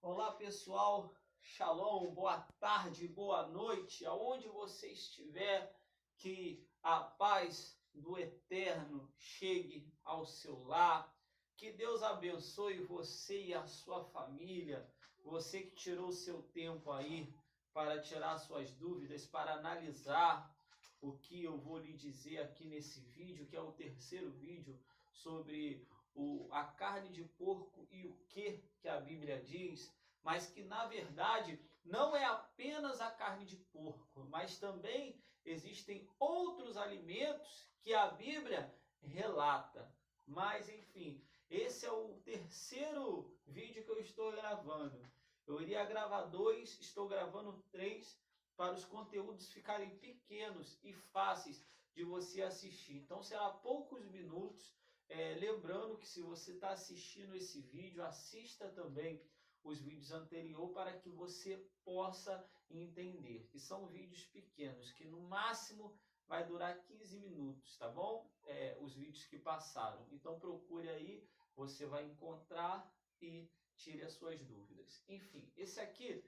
Olá pessoal, Shalom, boa tarde, boa noite, aonde você estiver, que a paz do Eterno chegue ao seu lar, que Deus abençoe você e a sua família, você que tirou o seu tempo aí para tirar suas dúvidas, para analisar o que eu vou lhe dizer aqui nesse vídeo, que é o terceiro vídeo sobre a carne de porco e o que a Bíblia diz, mas que na verdade não é apenas a carne de porco, mas também existem outros alimentos que a Bíblia relata. Mas enfim, esse é o terceiro vídeo que eu estou gravando. Eu iria gravar 2, estou gravando 3 para os conteúdos ficarem pequenos e fáceis de você assistir. Então será poucos minutos. Lembrando que se você está assistindo esse vídeo, assista também os vídeos anteriores para que você possa entender. Que são vídeos pequenos, que no máximo vai durar 15 minutos, tá bom? Os vídeos que passaram. Então procure aí, você vai encontrar e tire as suas dúvidas. Enfim, esse aqui,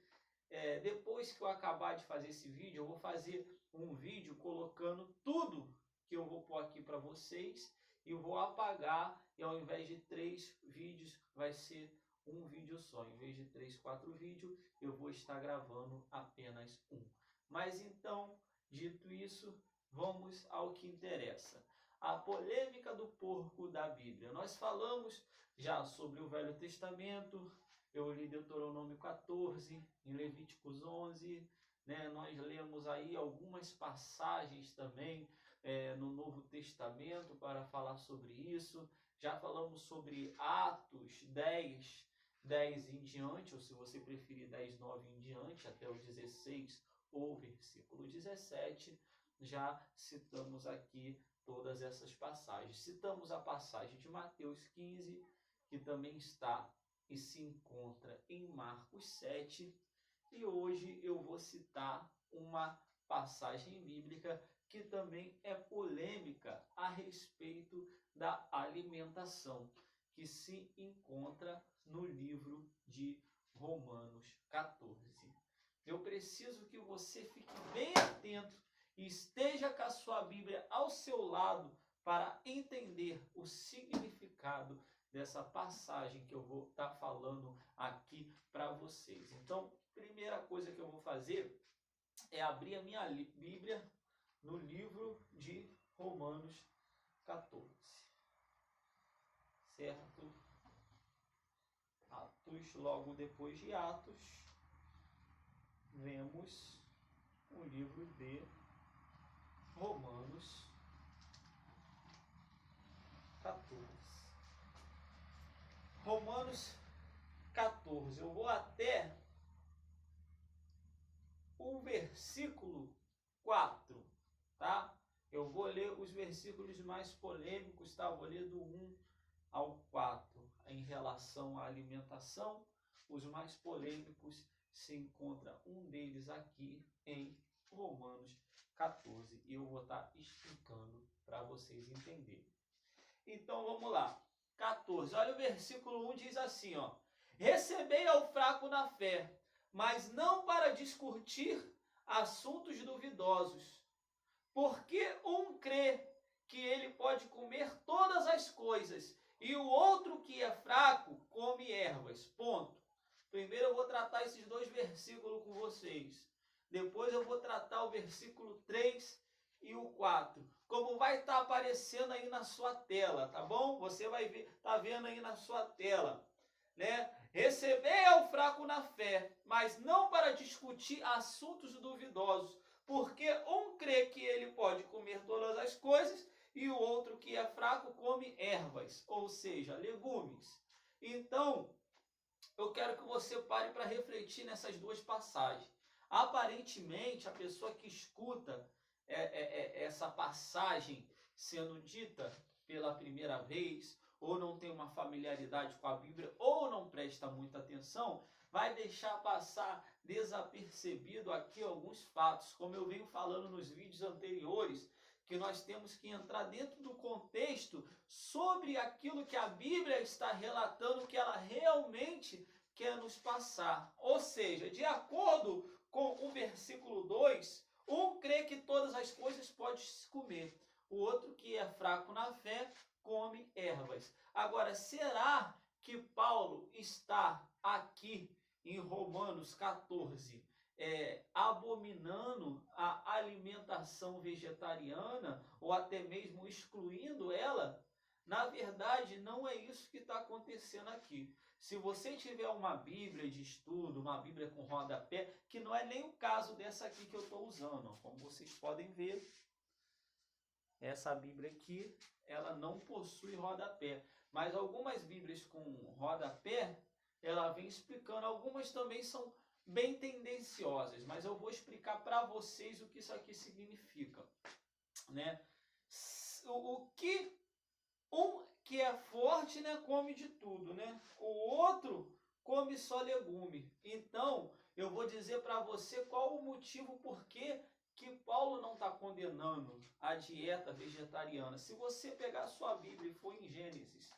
depois que eu acabar de fazer esse vídeo, eu vou fazer um vídeo colocando tudo que eu vou pôr aqui para vocês. E eu vou apagar, e ao invés de 3 vídeos, vai ser um vídeo só. Em vez de 3, 4 vídeos, eu vou estar gravando apenas um. Mas então, dito isso, vamos ao que interessa. A polêmica do porco da Bíblia. Nós falamos já sobre o Velho Testamento, eu li Deuteronômio 14, em Levíticos 11, né? Nós lemos aí algumas passagens também no Novo Testamento para falar sobre isso. Já falamos sobre Atos 10, 10 em diante, ou se você preferir 10, 9 em diante, até o 16 ou versículo 17. Já citamos aqui todas essas passagens. Citamos a passagem de Mateus 15, que também está e se encontra em Marcos 7. E hoje eu vou citar uma passagem bíblica que também é polêmica a respeito da alimentação, que se encontra no livro de Romanos 14. Eu preciso que você fique bem atento e esteja com a sua Bíblia ao seu lado para entender o significado dessa passagem que eu vou estar falando aqui para vocês. Então, primeira coisa que eu vou fazer é abrir a minha Bíblia no livro de Romanos 14. Certo? Atos, logo depois de Atos, vemos o livro de Romanos 14. Romanos 14, eu vou até o versículo 4, tá? Eu vou ler os versículos mais polêmicos, tá? Eu vou ler do 1 ao 4, em relação à alimentação. Os mais polêmicos se encontra um deles aqui em Romanos 14, e eu vou estar explicando para vocês entenderem. Então vamos lá. 14, olha o versículo 1, diz assim, ó: recebei ao fraco na fé, mas não para discutir assuntos duvidosos, porque um crê que ele pode comer todas as coisas, e o outro que é fraco come ervas. Ponto. Primeiro eu vou tratar esses 2 versículos com vocês. Depois eu vou tratar o versículo 3 e o 4. Como vai estar aparecendo aí na sua tela, tá bom? Você vai ver, tá vendo aí na sua tela, né? Receber ao fraco na fé, mas não para discutir assuntos duvidosos, porque um crê que ele pode comer todas as coisas e o outro que é fraco come ervas, ou seja, legumes. Então, eu quero que você pare para refletir nessas 2 passagens. Aparentemente, a pessoa que escuta essa passagem sendo dita pela primeira vez, ou não tem uma familiaridade com a Bíblia, ou não presta muita atenção, vai deixar passar desapercebido aqui alguns fatos, como eu venho falando nos vídeos anteriores, que nós temos que entrar dentro do contexto sobre aquilo que a Bíblia está relatando, que ela realmente quer nos passar. Ou seja, de acordo com o versículo 2, um crê que todas as coisas pode se comer, o outro, que é fraco na fé, come ervas. Agora, será que Paulo está aqui em Romanos 14 abominando a alimentação vegetariana ou até mesmo excluindo ela? Na verdade, não é isso que está acontecendo aqui. Se você tiver uma Bíblia de estudo, uma Bíblia com rodapé, que não é nem o caso dessa aqui que eu estou usando, como vocês podem ver, essa Bíblia aqui, ela não possui rodapé. Mas algumas Bíblias com rodapé, ela vem explicando. Algumas também são bem tendenciosas, mas eu vou explicar para vocês o que isso aqui significa, né? O que um que é forte, né, come de tudo, né? O outro come só legume. Então, eu vou dizer para você qual o motivo por que Paulo não está condenando a dieta vegetariana. Se você pegar a sua Bíblia e for em Gênesis,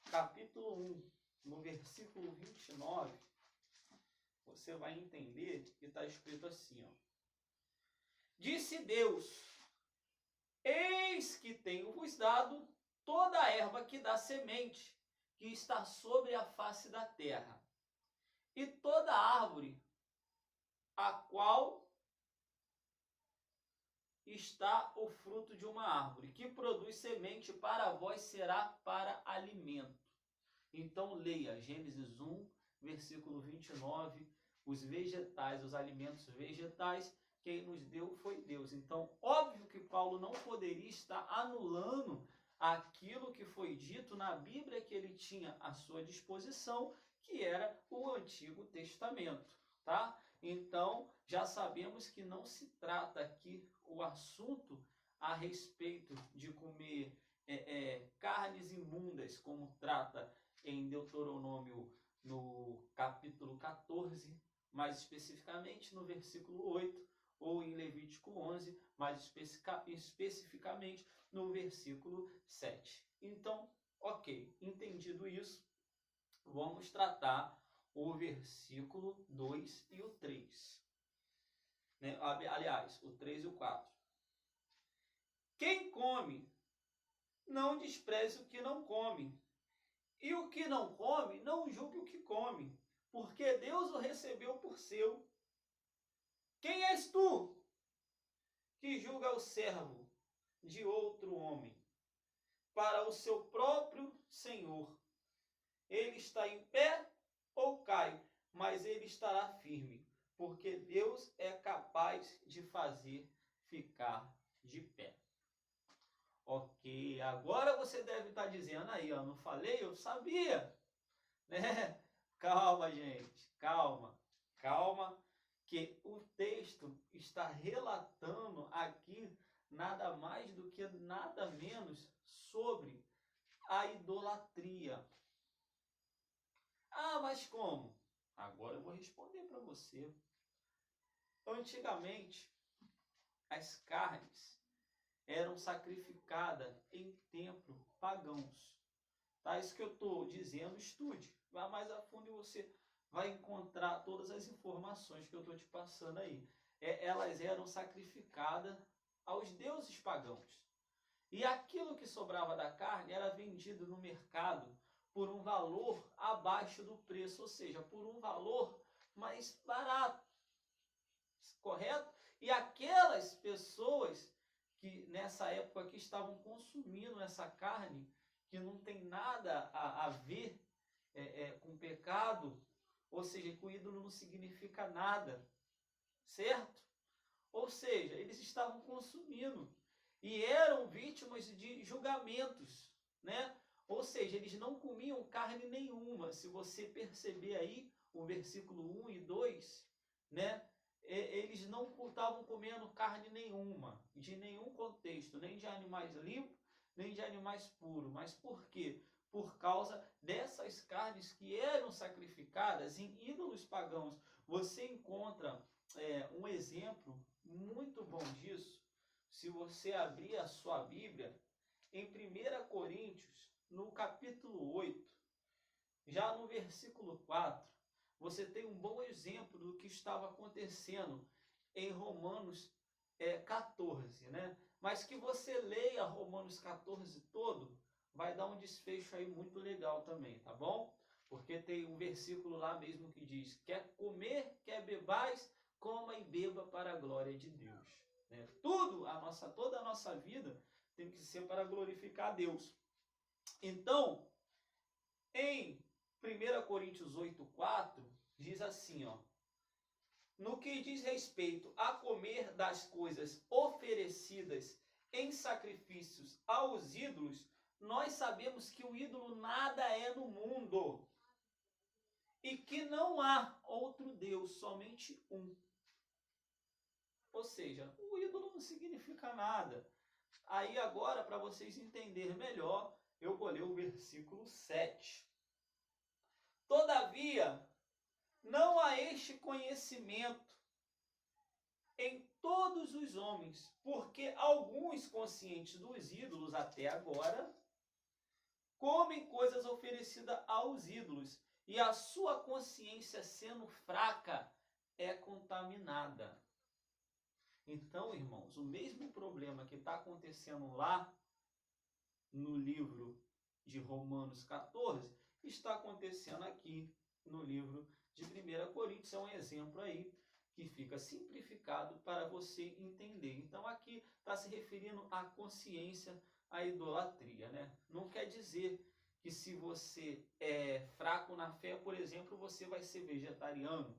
capítulo 1, no versículo 29, você vai entender que está escrito assim, ó. Disse Deus: eis que tenho-vos dado toda a erva que dá semente, que está sobre a face da terra, e toda árvore, a qual está o fruto de uma árvore, que produz semente para vós, será para alimento. Então leia Gênesis 1, versículo 29, os vegetais, os alimentos vegetais, quem nos deu foi Deus. Então, óbvio que Paulo não poderia estar anulando aquilo que foi dito na Bíblia que ele tinha à sua disposição, que era o Antigo Testamento, tá? Então, já sabemos que não se trata aqui o assunto a respeito de comer carnes imundas, como trata em Deuteronômio no capítulo 14, mais especificamente no versículo 8, ou em Levítico 11, mais especificamente no versículo 7. Então, ok, entendido isso, vamos tratar o versículo 2 e o 3. Né? Aliás, o 3 e o 4. Quem come, não despreze o que não come. E o que não come, não julgue o que come, porque Deus o recebeu por seu. Quem és tu que julga o servo de outro homem? Para o seu próprio Senhor. Ele está em pé ou cai, mas ele estará firme, porque Deus é capaz de fazer ficar de pé. Ok, agora você deve estar dizendo aí, ó, não falei? Eu sabia, né? Calma, gente, calma, calma, que o texto está relatando aqui nada mais do que nada menos sobre a idolatria. Ah, mas como? Agora eu vou responder para você. Antigamente, as carnes eram sacrificadas em templos pagãos. Tá? Isso que eu estou dizendo, estude. Vá mais a fundo e você vai encontrar todas as informações que eu estou te passando aí. Elas eram sacrificadas aos deuses pagãos. E aquilo que sobrava da carne era vendido no mercado por um valor abaixo do preço, ou seja, por um valor mais barato. Correto? E aquelas pessoas que nessa época aqui estavam consumindo essa carne, que não tem nada a ver com pecado, ou seja, que o ídolo não significa nada, certo? Ou seja, eles estavam consumindo e eram vítimas de julgamentos, né? Ou seja, eles não comiam carne nenhuma. Se você perceber aí o versículo 1 e 2, né? Eles não estavam comendo carne nenhuma, de nenhum contexto, nem de animais limpos, nem de animais puros. Mas por quê? Por causa dessas carnes que eram sacrificadas em ídolos pagãos. Você encontra um exemplo muito bom disso, se você abrir a sua Bíblia, em 1 Coríntios, no capítulo 8, já no versículo 4, você tem um bom exemplo do que estava acontecendo em Romanos 14, né? Mas que você leia Romanos 14 todo, vai dar um desfecho aí muito legal também, tá bom? Porque tem um versículo lá mesmo que diz: quer comer, quer bebais, coma e beba para a glória de Deus. Né? Toda a nossa vida tem que ser para glorificar a Deus. Então, em 1 Coríntios 8:4, diz assim, ó: no que diz respeito a comer das coisas oferecidas em sacrifícios aos ídolos, nós sabemos que o ídolo nada é no mundo e que não há outro Deus, somente um. Ou seja, o ídolo não significa nada. Aí agora, para vocês entenderem melhor, eu vou ler o versículo 7. Todavia, não há este conhecimento em todos os homens, porque alguns conscientes dos ídolos até agora comem coisas oferecidas aos ídolos, e a sua consciência, sendo fraca, é contaminada. Então, irmãos, o mesmo problema que está acontecendo lá no livro de Romanos 14 está acontecendo aqui no livro de 1 Coríntios. É um exemplo aí que fica simplificado para você entender. Então aqui está se referindo à consciência, à idolatria, né? Não quer dizer que se você é fraco na fé, por exemplo, você vai ser vegetariano.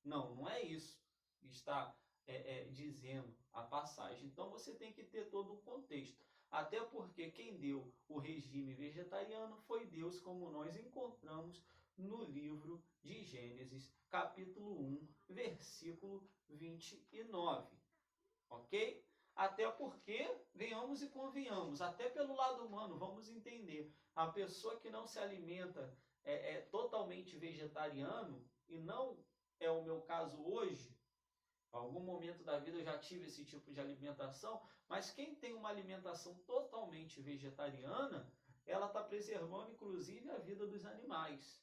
Não, não é isso que está dizendo a passagem. Então você tem que ter todo o contexto. Até porque quem deu o regime vegetariano foi Deus, como nós encontramos no livro de Gênesis, capítulo 1, versículo 29. Ok? Até porque, venhamos e convenhamos, até pelo lado humano, vamos entender, a pessoa que não se alimenta totalmente vegetariano, e não é o meu caso hoje, em algum momento da vida eu já tive esse tipo de alimentação, mas quem tem uma alimentação totalmente vegetariana, ela está preservando inclusive a vida dos animais.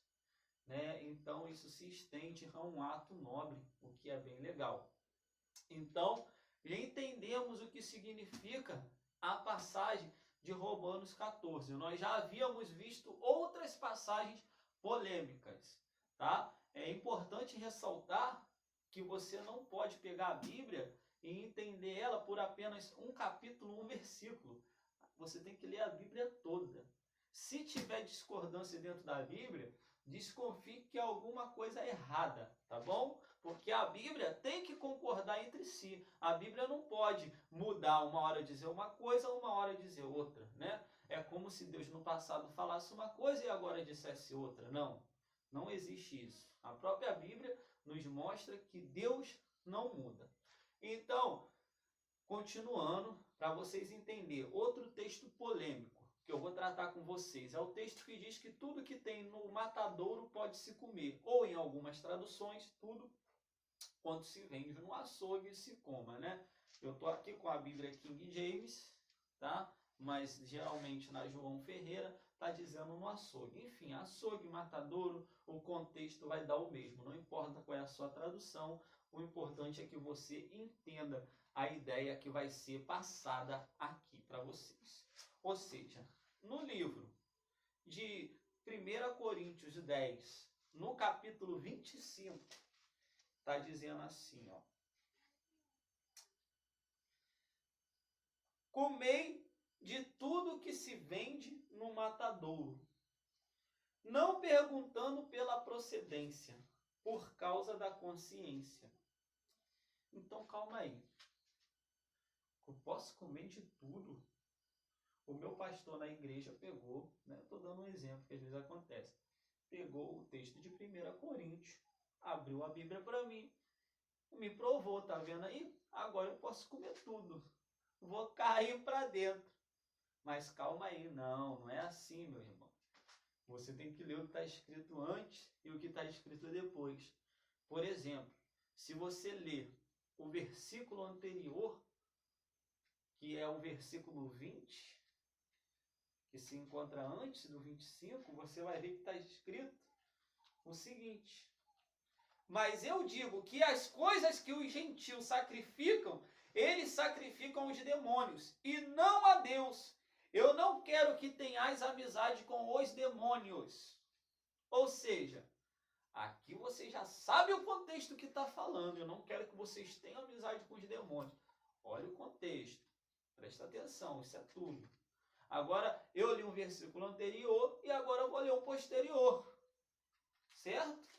Né? Então isso se estende a um ato nobre, o que é bem legal. Então, já entendemos o que significa a passagem de Romanos 14. Nós já havíamos visto outras passagens polêmicas, tá? É importante ressaltar que você não pode pegar a Bíblia e entender ela por apenas um capítulo, um versículo. Você tem que ler a Bíblia toda. Se tiver discordância dentro da Bíblia, desconfie que há alguma coisa errada, tá bom? Porque a Bíblia tem que concordar entre si. A Bíblia não pode mudar, uma hora dizer uma coisa, uma hora dizer outra, né? É como se Deus no passado falasse uma coisa e agora dissesse outra. Não, não existe isso. A própria Bíblia nos mostra que Deus não muda. Então, continuando, para vocês entenderem, outro texto polêmico que eu vou tratar com vocês é o texto que diz que tudo que tem no matadouro pode se comer, ou em algumas traduções, tudo quanto se vende no açougue se coma, né? Eu estou aqui com a Bíblia King James, tá? Mas geralmente na João Ferreira está dizendo no açougue. Enfim, açougue, matadouro, o contexto vai dar o mesmo. Não importa qual é a sua tradução, o importante é que você entenda a ideia que vai ser passada aqui para vocês. Ou seja, no livro de 1 Coríntios 10, no capítulo 25, está dizendo assim, ó: comei de tudo que se vende no matadouro, não perguntando pela procedência, por causa da consciência. Então calma aí. Eu posso comer de tudo? O meu pastor na igreja pegou, né? Estou dando um exemplo que às vezes acontece. Pegou o texto de 1 Coríntios, abriu a Bíblia para mim, me provou, tá vendo aí? Agora eu posso comer tudo. Vou cair para dentro. Mas calma aí, não é assim, meu irmão. Você tem que ler o que está escrito antes e o que está escrito depois. Por exemplo, se você ler o versículo anterior, que é o versículo 20, que se encontra antes do 25, você vai ver que está escrito o seguinte: Mas eu digo que as coisas que os gentios sacrificam, eles sacrificam os demônios e não a Deus. Eu não quero que tenhais amizade com os demônios. Ou seja, aqui você já sabe o contexto que está falando. Eu não quero que vocês tenham amizade com os demônios. Olha o contexto. Presta atenção, isso é tudo. Agora, eu li um versículo anterior e agora eu vou ler um posterior. Certo?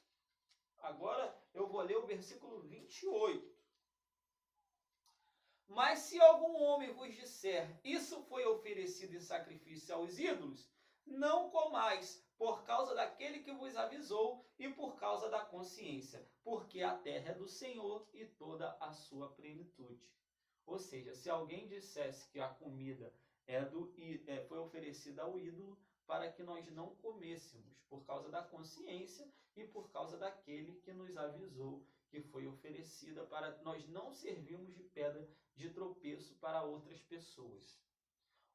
Agora eu vou ler o versículo 28. Mas se algum homem vos disser, isso foi oferecido em sacrifício aos ídolos, não comais, por causa daquele que vos avisou e por causa da consciência, porque a terra é do Senhor e toda a sua plenitude. Ou seja, se alguém dissesse que a comida foi oferecida ao ídolo, para que nós não comêssemos, por causa da consciência e por causa daquele que nos avisou que foi oferecida, para nós não servirmos de pedra de tropeço para outras pessoas.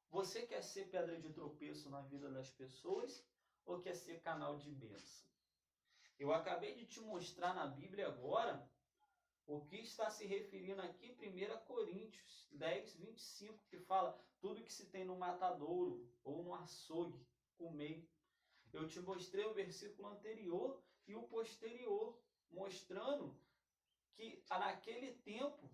Você quer ser pedra de tropeço na vida das pessoas ou quer ser canal de bênção? Eu acabei de te mostrar na Bíblia agora o que está se referindo aqui, 1 Coríntios 10, 25, que fala tudo que se tem no matadouro ou no açougue, comei. Eu te mostrei o versículo anterior e o posterior, mostrando que naquele tempo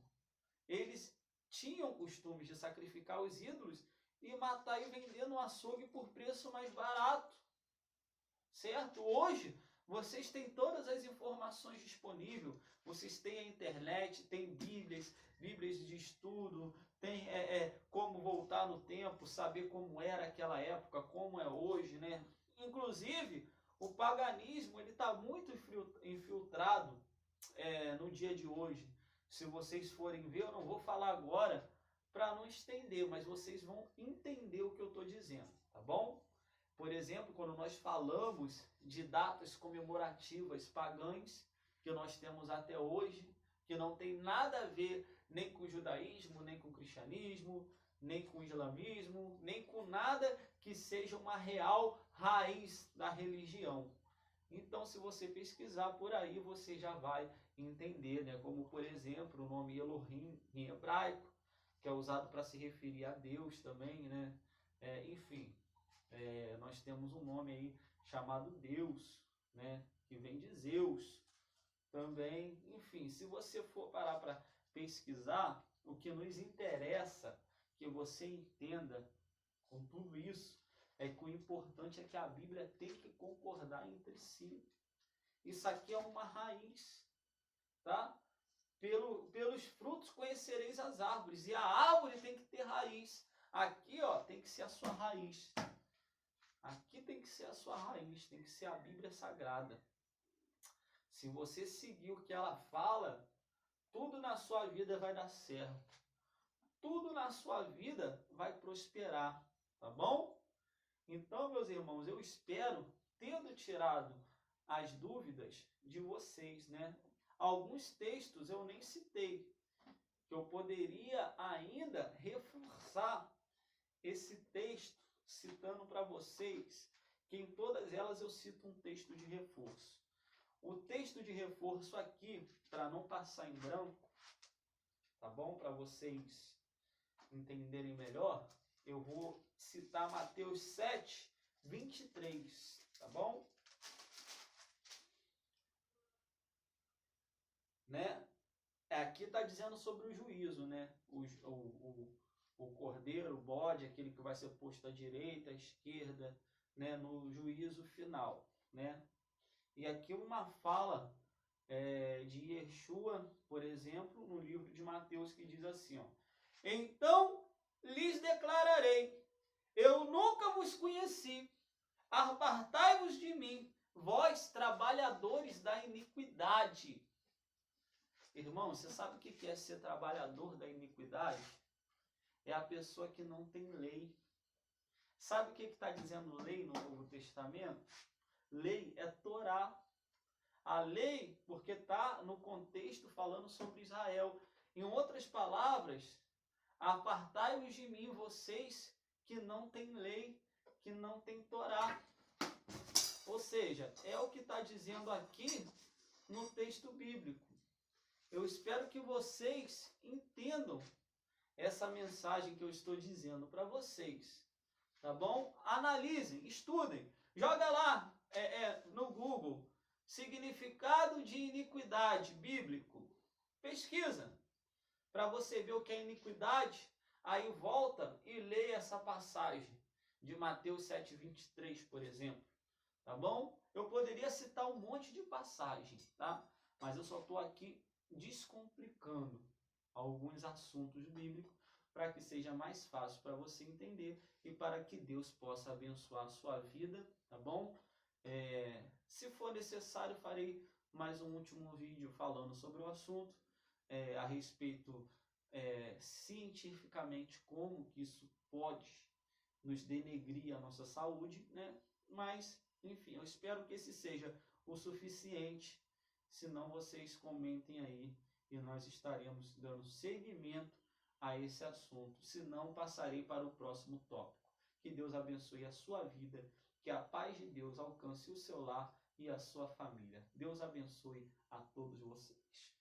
eles tinham costume de sacrificar os ídolos e matar e vender no açougue por preço mais barato. Certo? Hoje, vocês têm todas as informações disponíveis. Vocês têm a internet, tem Bíblias de estudo, tem como voltar no tempo, saber como era aquela época, como é hoje, né? Inclusive, o paganismo está muito infiltrado no dia de hoje. Se vocês forem ver, eu não vou falar agora para não estender, mas vocês vão entender o que eu estou dizendo, tá bom? Por exemplo, quando nós falamos de datas comemorativas pagãs, que nós temos até hoje, que não tem nada a ver nem com o judaísmo, nem com o cristianismo, nem com o islamismo, nem com nada que seja uma real raiz da religião. Então, se você pesquisar por aí, você já vai entender, né? Como, por exemplo, o nome Elohim em hebraico, que é usado para se referir a Deus também, né? Enfim, nós temos um nome aí chamado Deus, né? Que vem de Zeus também. Enfim, se você for parar para pesquisar, o que nos interessa que você entenda com tudo isso é que o importante é que a Bíblia tem que concordar entre si. Isso aqui é uma raiz, tá? Pelos frutos conhecereis as árvores, e a árvore tem que ter raiz. Aqui, ó, tem que ser a sua raiz. Aqui tem que ser a sua raiz, tem que ser a Bíblia Sagrada. Se você seguir o que ela fala, tudo na sua vida vai dar certo. Tudo na sua vida vai prosperar, tá bom? Então, meus irmãos, eu espero, tendo tirado as dúvidas de vocês, né? Alguns textos eu nem citei, que eu poderia ainda reforçar esse texto, citando para vocês, que em todas elas eu cito um texto de reforço. O texto de reforço aqui, para não passar em branco, tá bom? Para vocês entenderem melhor, eu vou citar Mateus 7, 23, tá bom? Né? Aqui está dizendo sobre o juízo, né? O cordeiro, o bode, aquele que vai ser posto à direita, à esquerda, né? No juízo final, né? E aqui uma fala de Yeshua, por exemplo, no livro de Mateus, que diz assim, ó: então lhes declararei, eu nunca vos conheci, apartai-vos de mim, vós trabalhadores da iniquidade. Irmão, você sabe o que é ser trabalhador da iniquidade? É a pessoa que não tem lei. Sabe o que está dizendo lei no Novo Testamento? Lei é Torá. A lei, porque está no contexto falando sobre Israel. Em outras palavras, apartai-vos de mim, vocês que não têm lei, que não têm Torá. Ou seja, é o que está dizendo aqui no texto bíblico. Eu espero que vocês entendam essa mensagem que eu estou dizendo para vocês, tá bom? Analisem, estudem, joga lá no Google, significado de iniquidade bíblico, pesquisa, para você ver o que é iniquidade, aí volta e leia essa passagem de Mateus 7:23, por exemplo, tá bom? Eu poderia citar um monte de passagens, tá? Mas eu só estou aqui descomplicando alguns assuntos bíblicos para que seja mais fácil para você entender e para que Deus possa abençoar a sua vida, tá bom? Se for necessário, farei mais um último vídeo falando sobre o assunto, a respeito cientificamente como que isso pode nos denegrir a nossa saúde, né? Mas, enfim, eu espero que esse seja o suficiente. Se não, vocês comentem aí e nós estaremos dando seguimento a esse assunto. Se não, passarei para o próximo tópico. Que Deus abençoe a sua vida, que a paz de Deus alcance o seu lar e a sua família. Deus abençoe a todos vocês.